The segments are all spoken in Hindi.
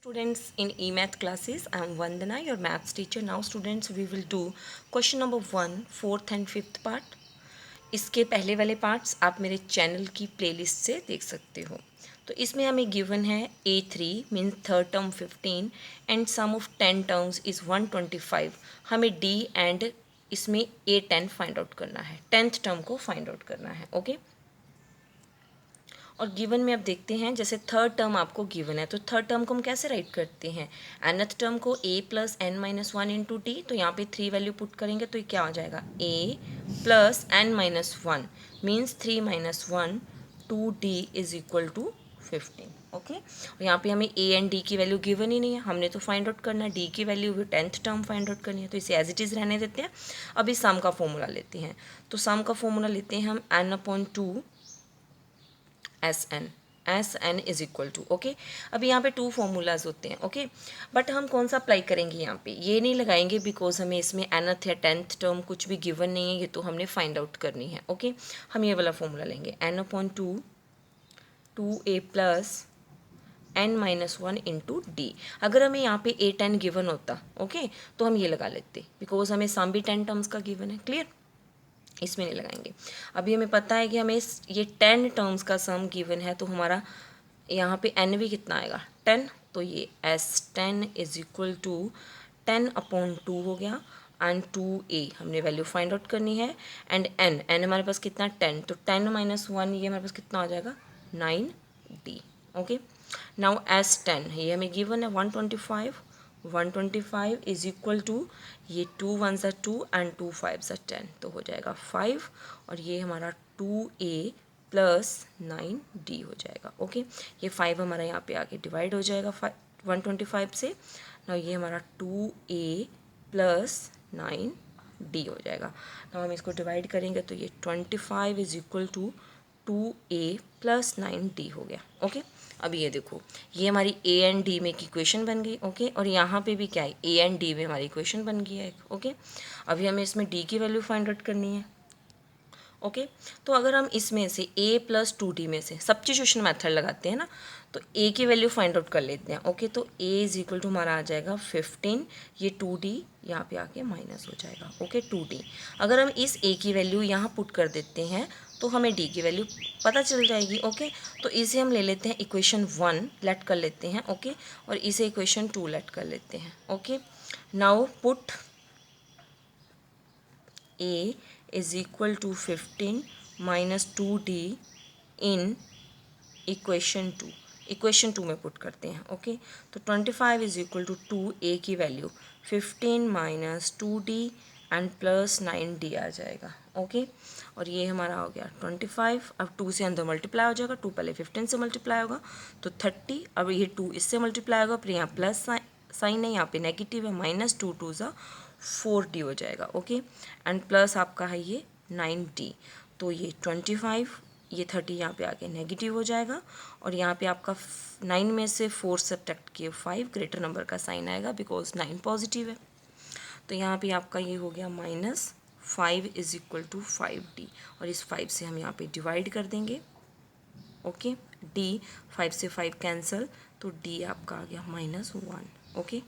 Students in e-math classes, I am Vandana, your maths teacher. Now students, we will do question number 1, 4th and 5th part. इसके पहले वाले पार्ट्स आप मेरे चैनल की प्लेलिस्ट से देख सकते हो. तो इसमें हमें गिवन है A3 mean third term 15 and sum of 10 terms is 125. हमें D एंड इसमें A10 फाइंड आउट करना है, 10th टर्म को फाइंड आउट करना है. ओके और गिवन में अब देखते हैं, जैसे थर्ड टर्म आपको गिवन है तो थर्ड टर्म को हम कैसे राइट करते हैं. nth टर्म को a plus n minus one into d, तो यहाँ पे 3 वैल्यू पुट करेंगे तो ये क्या हो जाएगा a plus n minus one means 3 minus one 2d is equal to 15. Okay और यहाँ पे हमें a एंड d की वैल्यू गिवन ही नहीं है, हमने तो फाइंड आउट करना है d की वैल्यू भी 10th टर्म फाइंड आउट करनी है, तो इसे एज इट इज़ रहने देते हैं. अभी सम का फॉर्मूला लेते हैं, तो सम का फॉर्मूला लेते हैं हम n/2 S n is equal to. Okay अभी यहाँ पे 2 फॉर्मूलाज होते हैं. ओके बट हम कौन सा अप्लाई करेंगे, यहाँ पे ये नहीं लगाएंगे बिकॉज हमें इसमें nth या 10th टर्म कुछ भी गिवन नहीं है, ये तो हमने फाइंड आउट करनी है. ओके हम ये वाला फॉर्मूला लेंगे n/2 2a plus n minus one into D. अगर हमें यहाँ पे A10 गिवन होता ओके तो हम ये लगा लेते बिकॉज हमें सम भी 10 टर्म्स का गिवन है. क्लियर, इसमें नहीं लगाएंगे. अभी हमें पता है कि हमें ये 10 टर्म्स का सम गिवन है, तो हमारा यहाँ पे n भी कितना आएगा 10, तो ये S10 इज इक्वल टू 10/2 हो गया एंड 2a हमने वैल्यू फाइंड आउट करनी है एंड n हमारे पास कितना 10, तो 10 माइनस वन ये हमारे पास कितना आ जाएगा 9d. ओके नाउ S10 ये हमें गिवन है 125 इज इक्वल टू ये 2 1 2 एंड 2 5 10, तो हो जाएगा 5 और ये हमारा 2a प्लस 9d हो जाएगा. ओके ये 5 हमारा यहाँ पे आके डिवाइड हो जाएगा 125 से. ना ये हमारा 2a प्लस 9d हो जाएगा. ना हम इसको डिवाइड करेंगे तो ये 25 is equal to 2a plus 9d हो गया. ओके अब ये देखो, ये हमारी a एंड d में की इक्वेशन बन गई. ओके और यहाँ पे भी क्या है a एंड d में हमारी इक्वेशन बन गई है. ओके अभी हमें इसमें d की वैल्यू फाइंड आउट करनी है. ओके तो अगर हम इसमें से a प्लस 2d में से सब्स्टिट्यूशन मेथड लगाते हैं ना, तो a की वैल्यू फाइंड आउट कर लेते हैं. ओके तो a इज इक्वल टू हमारा आ जाएगा 15, ये 2d यहाँ पे आके माइनस हो जाएगा. ओके 2d अगर हम इस a की वैल्यू यहाँ पुट कर देते हैं तो हमें d की वैल्यू पता चल जाएगी. ओके तो इसे हम ले लेते हैं इक्वेशन 1 लेट कर लेते हैं. ओके और इसे इक्वेशन 2 लेट कर लेते हैं. Okay now put a is equal to 15 minus 2d in equation 2 में पुट करते हैं. ओके तो 25 इज इक्वल टू 2a की value 15 minus 2d and plus 9d आ जाएगा. ओके और ये हमारा हो गया 25. अब 2 से अंदर मल्टीप्लाई हो जाएगा, 2 पहले 15 से मल्टीप्लाई होगा तो 30. अब ये 2 इससे मल्टीप्लाई होगा, फिर यहाँ प्लस साइन है, यहाँ पे नेगेटिव है, माइनस 2 2 सा 4d हो जाएगा. ओके एंड प्लस आपका है ये 9d, तो ये 25 ये 30 यहाँ पे आके नेगेटिव हो जाएगा और यहाँ पे आपका 9 में से 4 सब्ट्रैक्ट किए 5 ग्रेटर नंबर का साइन आएगा बिकॉज 9 पॉजिटिव है. तो यहाँ पे आपका ये हो गया -5 इज इक्वल टू 5d और इस 5 से हम यहाँ पे डिवाइड कर देंगे. ओके d 5 से 5 कैंसिल, तो d आपका आ गया -1. ओके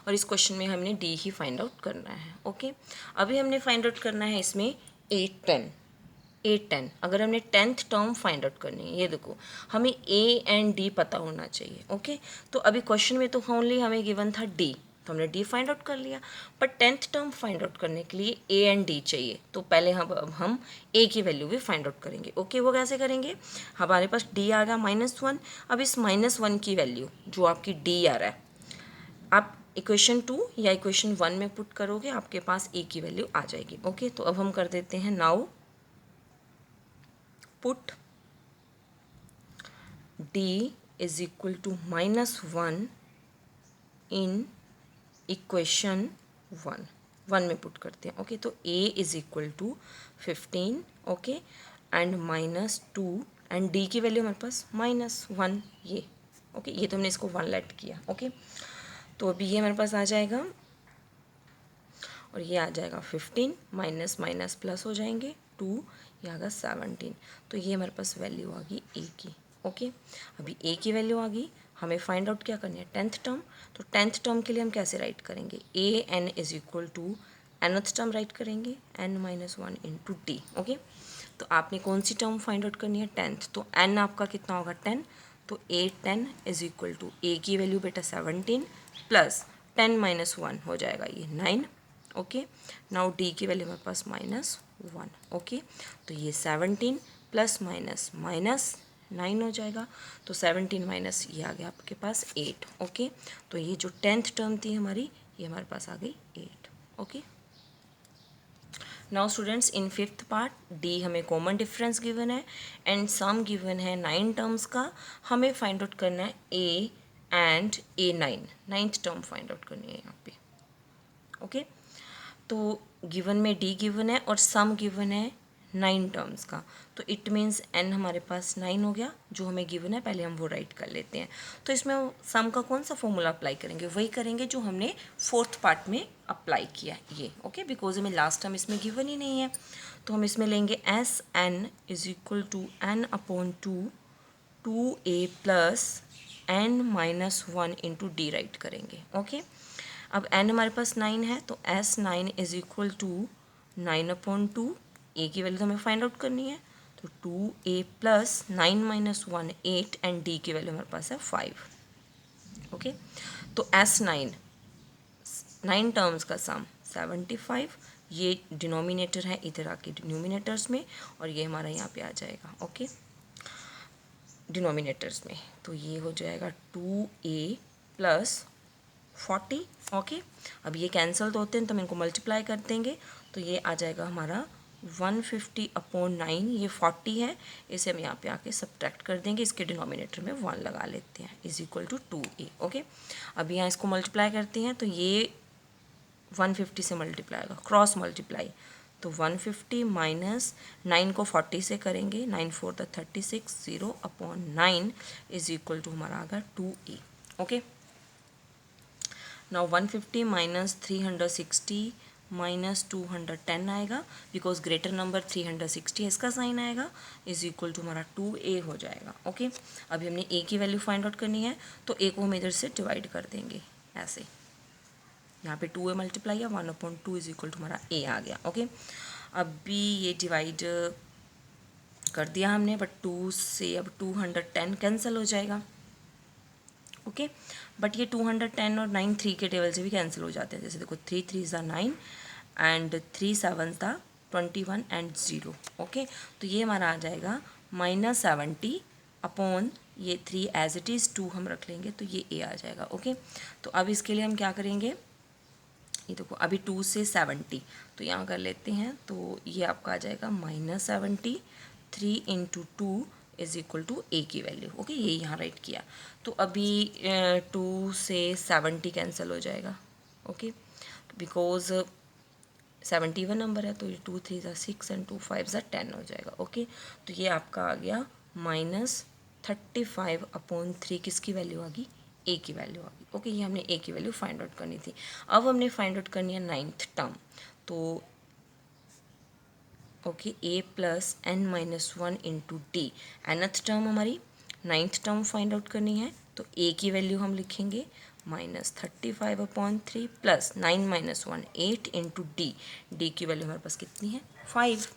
और इस क्वेश्चन में हमने d ही फाइंड आउट करना है. ओके अभी हमने फाइंड आउट करना है इसमें A10. अगर हमने 10th टर्म फाइंड आउट करनी है, ये देखो हमें a एंड d पता होना चाहिए. ओके तो अभी क्वेश्चन में तो ओनली हमें गिवन था d, तो हमने d फाइंड आउट कर लिया, but 10th term find out करने के लिए a एंड d चाहिए, तो पहले हम a की वैल्यू भी फाइंड आउट करेंगे. ओके वो कैसे करेंगे, हमारे पास d आ गया -1. अब इस -1 की वैल्यू जो आपकी d आ रहा है आप इक्वेशन 2 या इक्वेशन 1 में पुट करोगे, आपके पास a की वैल्यू आ जाएगी. ओके तो अब हम कर देते हैं now put d is equal to -1 in equation 1 में पुट करते हैं. ओके तो a is equal to 15 okay and -2 and d की वैल्यू हमारे पास -1 ये. ओके ये तो हमने इसको 1 लेट किया. ओके तो अभी ये हमारे पास आ जाएगा और ये आ जाएगा 15 माइनस माइनस प्लस हो जाएंगे 2, ये आ गया 17. तो ये हमारे पास वैल्यू आ गई a की. ओके अभी a की वैल्यू आ गई, हमें फाइंड आउट क्या करनी है, 10th टर्म। तो 10th टर्म के लिए हम कैसे राइट करेंगे, A N is equal to nth term write करेंगे n-1 इंटू डी। ओके, तो आपने कौन सी टर्म फाइंड आउट करनी है, 10th। तो n आपका कितना होगा 10, तो a10 इज इक्वल टू ए की वैल्यू बेटा 17 प्लस 10-1 हो जाएगा ये 9। ओके, नाउ डी की वैल्यू हमारे पास -1। ओके, तो ये 17 प्लस माइनस माइनस 9 हो जाएगा, तो 17 माइनस ये आ गया आपके पास 8। ओके, तो ये जो 10th टर्म थी हमारी, ये हमारे पास आ गई 8। Okay, now students in 5th part D हमें कॉमन डिफरेंस गिवन है एंड सम गिवन है 9 टर्म्स का। हमें फाइंड आउट करना है A and A9, 9th term find out करनी है यहाँ पे। ओके, तो गिवन में डी गिवन है और सम गिवन है 9 टर्म्स का, तो इट मीन्स n हमारे पास 9 हो गया, जो हमें गिवन है पहले हम वो राइट कर लेते हैं। तो इसमें सम का कौन सा फॉर्मूला अप्लाई करेंगे, वही करेंगे जो हमने 4th पार्ट में अप्लाई किया है ये। ओके, बिकॉज हमें लास्ट टाइम इसमें गिवन ही नहीं है, तो हम इसमें लेंगे S n is equal to n/2 2a प्लस n-1 इंटू डी राइट करेंगे। ओके, अब n हमारे पास 9 है, तो S9 इज इक्वल टू 9/2, ए की वैल्यू तो हमें फाइंड आउट करनी है, तो 2a प्लस 9-1 8 एंड डी की वैल्यू हमारे पास है 5। ओके, तो S9 9 टर्म्स का सम 75, ये डिनोमिनेटर है इधर आके न्यूमिनेटर्स में, और ये हमारा यहाँ पे आ जाएगा। ओके, डिनोमिनेटर्स में, तो ये हो जाएगा 2a प्लस 40। ओके, अब ये कैंसिल तो होते हैं तो हम इनको मल्टीप्लाई कर देंगे, तो ये आ जाएगा हमारा 150/9, ये 40 है, इसे हम यहाँ पे आके सब्ट्रैक्ट कर देंगे, इसके डिनोमिनेटर में 1 लगा लेते हैं, is equal to 2a। Okay, अब यहाँ इसको मल्टीप्लाई करते हैं, तो ये 150 से मल्टीप्लाई होगा, क्रॉस मल्टीप्लाई, तो 150 माइनस 9 को 40 से करेंगे, 9×4 = 36, 0/9 इज इक्वल टू हमारा आ गया 2a। Okay, now 150 minus 360 minus 210 आएगा, बिकॉज ग्रेटर नंबर 360 है, इसका साइन आएगा, इज इक्वल टू हमारा 2a हो जाएगा। ओके, अभी हमने a की वैल्यू फाइंड आउट करनी है, तो a को हम इधर से डिवाइड कर देंगे ऐसे, यहाँ पे 2a मल्टीप्लाई है, 1/2 इज इक्वल टू हमारा a आ गया। ओके, अभी ये डिवाइड कर दिया हमने, बट 2 से अब 210 कैंसिल हो जाएगा। ओके, बट ये 210 और 9 3 के टेबल से भी कैंसिल हो जाते हैं, जैसे देखो 3 3 = 9 एंड 3 7 = 21 एंड 0। ओके, तो ये हमारा आ जाएगा -70 अपॉन ये 3 एज इट इज़ 2 हम रख लेंगे, तो ये a आ जाएगा। ओके, तो अब इसके लिए हम क्या करेंगे, ये देखो अभी 2 से 70, तो यहाँ कर लेते हैं, तो ये आपका आ जाएगा -70, 3 × 2 इज इक्वल टू a की वैल्यू। ओके, ये यहाँ राइट किया, तो अभी 2 से 70 कैंसिल हो जाएगा। ओके, बिकॉज 71 नंबर है, तो ये 2 3 = 6 एंड 2 5 = 10 हो जाएगा। ओके, तो ये आपका आ गया -35/3, किसकी वैल्यू आ गई, a की वैल्यू आ गई। ओके, ये हमने a की वैल्यू फाइंड आउट करनी थी। अब हमने फाइंड आउट करनी है 9th टर्म, तो okay, a plus n-1 into D, nth term हमारी 9th टर्म फाइंड आउट करनी है, तो a की वैल्यू हम लिखेंगे -35/3 प्लस 9-1 8 इंटू डी, डी की वैल्यू हमारे पास कितनी है 5,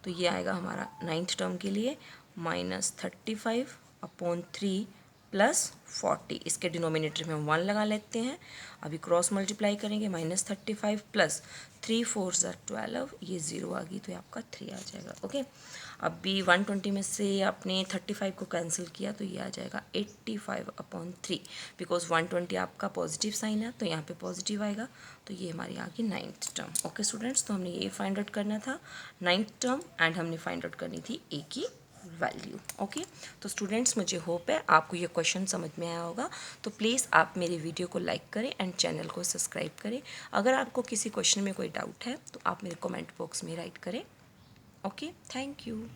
तो ये आएगा हमारा 9th टर्म के लिए -35/3 प्लस 40, इसके डिनोमिनेटर में हम 1 लगा लेते हैं, अभी क्रॉस मल्टीप्लाई करेंगे, -35 प्लस 3 4 = 12, ये 0 आ गई, तो ये आपका 3 आ जाएगा। ओके, अभी 120 में से आपने 35 को कैंसिल किया, तो ये आ जाएगा 85/3, बिकॉज 120 आपका पॉजिटिव साइन है, तो यहाँ पे पॉजिटिव आएगा, तो ये हमारी आ गई 9th टर्म। ओके स्टूडेंट्स, तो हमने ये फाइंड आउट करना था 9th टर्म एंड हमने फाइंड आउट करनी थी a की वैल्यू। ओके, तो स्टूडेंट्स मुझे होप है आपको ये क्वेश्चन समझ में आया होगा, तो प्लीज़ आप मेरे वीडियो को लाइक करें एंड चैनल को सब्सक्राइब करें। अगर आपको किसी क्वेश्चन में कोई डाउट है तो आप मेरे कमेंट बॉक्स में राइट करें। Okay, thank you.